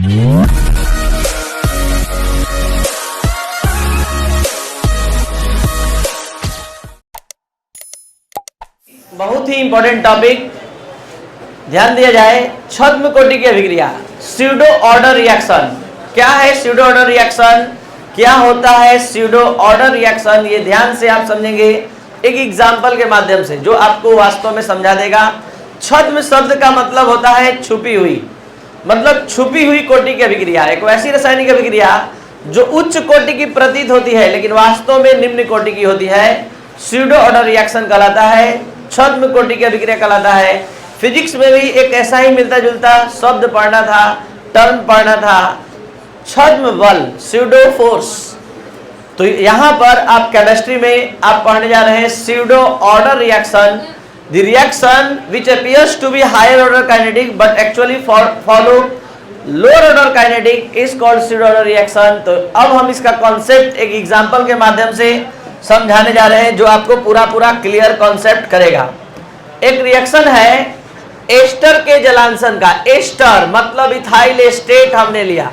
बहुत ही important topic, ध्यान दिया जाए। छद्म कोटि की अभिक्रिया, स्यूडो ऑर्डर रिएक्शन। क्या है स्यूडो ऑर्डर रिएक्शन, क्या होता है स्यूडो ऑर्डर रिएक्शन, ये ध्यान से आप समझेंगे एक एग्जाम्पल के माध्यम से जो आपको वास्तव में समझा देगा। छद्म शब्द का मतलब होता है छुपी हुई, मतलब छुपी हुई कोटि की अभिक्रिया। एक वैसी रासायनिक अभिक्रिया जो उच्च कोटि की प्रतीत होती है लेकिन वास्तव में निम्न कोटि की होती है, स्यूडो ऑर्डर रिएक्शन कहलाता है, छद्म कोटि की अभिक्रिया कहलाता है। फिजिक्स में भी एक ऐसा ही मिलता जुलता शब्द पढ़ना था, टर्म पढ़ना था, छद्म बल, स्यूडो फोर्स। तो यहाँ पर आप केमिस्ट्री में आप पढ़ने जा रहे हैं pseudo order reaction, the reaction which appears to be higher order kinetic but actually follow lower order kinetic is called pseudo order reaction. तो अब हम इसका कॉन्सेप्ट एक एग्जांपल के माध्यम से समझाने जा रहे हैं जो आपको पूरा क्लियर कॉन्सेप्ट करेगा। एक रिएक्शन है एस्टर के जलांशन का। एस्टर मतलब इथाइल एस्टेट हमने लिया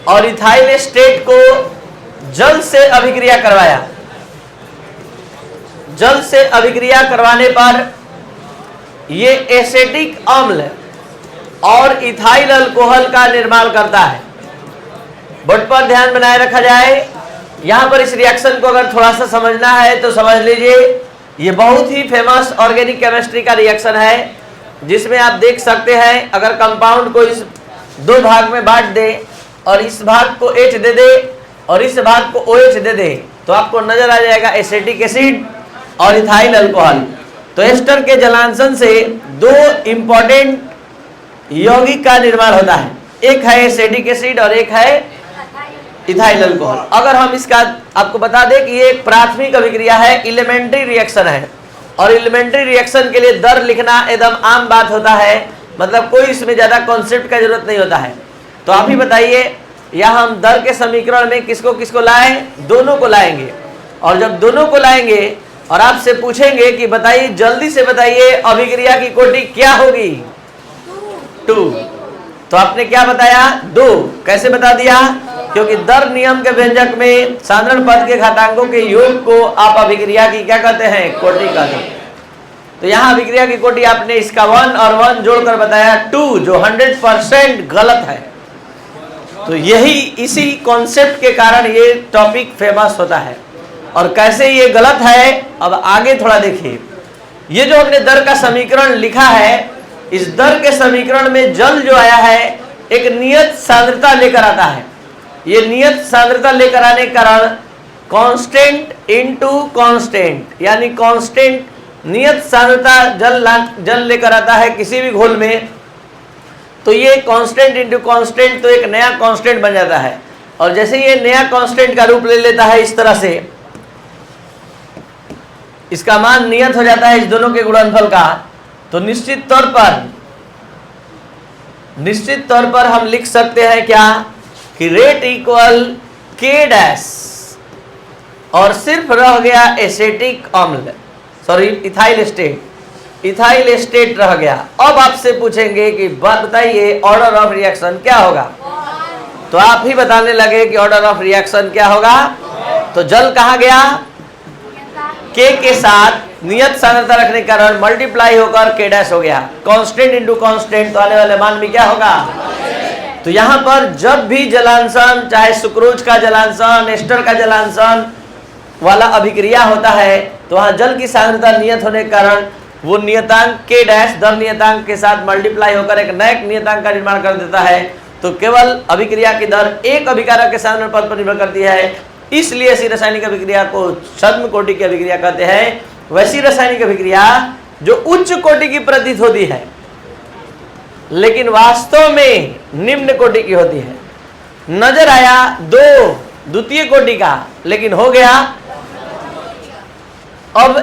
और इथाइल एस्टेट को जल से अभिक्रिया करवाया। जल से अभिक्रिया करवाने पर ये एसेटिक अम्ल और इथाइल अल्कोहल का निर्माण करता है। बोर्ड पर ध्यान बनाए रखा जाए। यहां पर इस रिएक्शन को अगर थोड़ा सा समझना है तो समझ लीजिए, ये बहुत ही फेमस ऑर्गेनिक केमिस्ट्री का रिएक्शन है जिसमें आप देख सकते हैं अगर कंपाउंड को इस दो भाग में बांट दे और इस भाग को H दे दे और इस भाग को OH दे दे तो आपको नजर आ जाएगा एसिटिक एसिड और इथाइल अल्कोहल। तो एस्टर के जलांशन से दो इंपॉर्टेंट यौगिक का निर्माण होता है, एक है एसिटिक एसिड और एक है इथाइल अल्कोहल। अगर हम इसका आपको बता दें कि ये एक प्राथमिक अभिक्रिया है, एलिमेंट्री रिएक्शन है और एलिमेंट्री रिएक्शन के लिए दर लिखना एकदम आम बात होता है, मतलब कोई इसमें ज्यादा कॉन्सेप्ट का जरूरत नहीं होता है। तो आप ही बताइए यहाँ हम दर के समीकरण में किसको किसको लाएं, दोनों को लाएंगे। और जब दोनों को लाएंगे और आपसे पूछेंगे कि बताइए जल्दी से बताइए अभिक्रिया की कोटि क्या होगी, 2। तो आपने क्या बताया, 2। कैसे बता दिया, क्योंकि दर नियम के व्यंजक में साधारण पद के घातांकों के योग को आप अभिक्रिया की क्या कहते हैं, कोटि कहते हैं। तो यहाँ अभिक्रिया की कोटि आपने इसका 1 और 1 जोड़कर बताया 2, जो 100% गलत है। तो यही इसी कॉन्सेप्ट के कारण ये टॉपिक फेमस होता है। और कैसे ये गलत है अब आगे थोड़ा देखिए। ये जो हमने दर का समीकरण लिखा है, इस दर के समीकरण में जल जो आया है एक नियत सांद्रता लेकर आता है। ये नियत सांद्रता लेकर आने के कारण कांस्टेंट इनटू कांस्टेंट, यानी कांस्टेंट नियत सांद्रता जल लेकर आता है किसी भी घोल में, तो ये कांस्टेंट इनटू कांस्टेंट तो एक नया कांस्टेंट बन जाता है। और जैसे ये नया कांस्टेंट का रूप ले लेता है इस तरह से, इसका मान नियत हो जाता है इस दोनों के गुणनफल का, तो निश्चित तौर पर हम लिख सकते हैं क्या कि रेट इक्वल K डैश और सिर्फ रह गया एसेटिक अम्ल, सॉरी इथाइल एस्टेट रह गया। अब आपसे पूछेंगे कि बताइए ऑर्डर ऑफ रिएक्शन क्या होगा, तो आप ही बताने लगे कि ऑर्डर ऑफ रिएक्शन क्या होगा। तो जल कहाँ गया, K के साथ नियत सांद्रता रखने के कारण मल्टीप्लाई होकर K डैश हो गया, कांस्टेंट इनटू कांस्टेंट, तो आने वाले मान भी क्या होगा। तो यहाँ पर जब भी जलांशन, चाहे सुक्रोज का जलांशन, एस्टर का जलांशन वाला अभिक्रिया होता है, तो वहाँ जल की सांद्रता नियत होने के कारण वो नियतांक K डैश दर नियतांक के साथ मल्टीप्लाई होकर एक नए नियतांक का निर्माण कर देता है। तो केवल अभिक्रिया की दर एक अभिकारक के सांद्रण पद पर निर्भर करती है, इसलिए ऐसी रासायनिक अभिक्रिया को छद्म कोटि की अभिक्रिया कहते हैं। वैसी रासायनिक अभिक्रिया जो उच्च कोटि की प्रतीत होती है लेकिन वास्तव में निम्न कोटि की होती है। नजर आया 2 द्वितीय कोटि का लेकिन हो गया। अब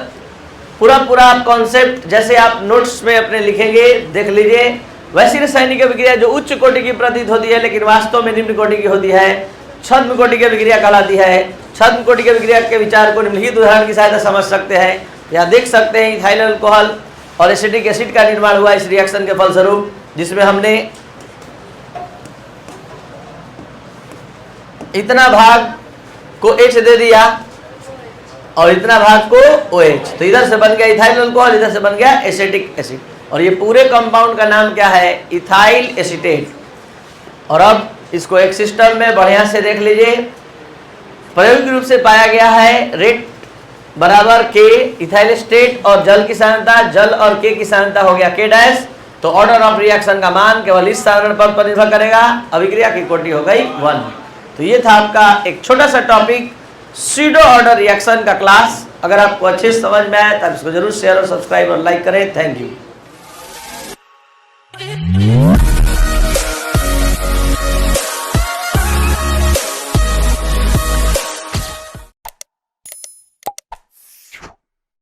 पूरा आप कॉन्सेप्ट जैसे आप नोट्स में अपने लिखेंगे देख लीजिए। वैसी रासायनिक अभिक्रिया जो उच्च कोटि की प्रतीत होती है लेकिन वास्तव में निम्न कोटि की होती है, छद्म कोटि की अभिक्रिया कहलाती है। छद्म कोटि की अभिक्रिया के विचार को निम्नलिखित उदाहरण की सहायता समझ सकते हैं। यहाँ देख सकते हैं इथाइल अल्कोहल और एसिटिक एसिड का निर्माण हुआ इस रिएक्शन के फलस्वरूप, जिसमें हमने इतना भाग को H दे दिया और इतना भाग को OH, तो इधर से बन गया इथाइल अल्कोहल, इधर से बन गया एसिटिक एसिड। और ये पूरे कंपाउंड का नाम क्या है? Ethyl acetate. और अब इसको एक सिस्टम में बढ़िया से देख लीजिए। प्रायोगिक रूप से पाया गया है रेट बराबर K, इथाइल एसीटेट और जल की सांद्रता, जल और K की सांद्रता हो गया K डैश। तो ऑर्डर ऑफ रिएक्शन का मान केवल इस साधारण पद पर निर्भर करेगा, अभिक्रिया की कोटि हो गई 1। तो ये था आपका एक छोटा सा टॉपिक स्यूडो ऑर्डर रिएक्शन का क्लास। अगर आपको अच्छे से समझ में आए तो इसको जरूर शेयर और सब्सक्राइब और लाइक करें। Thank you.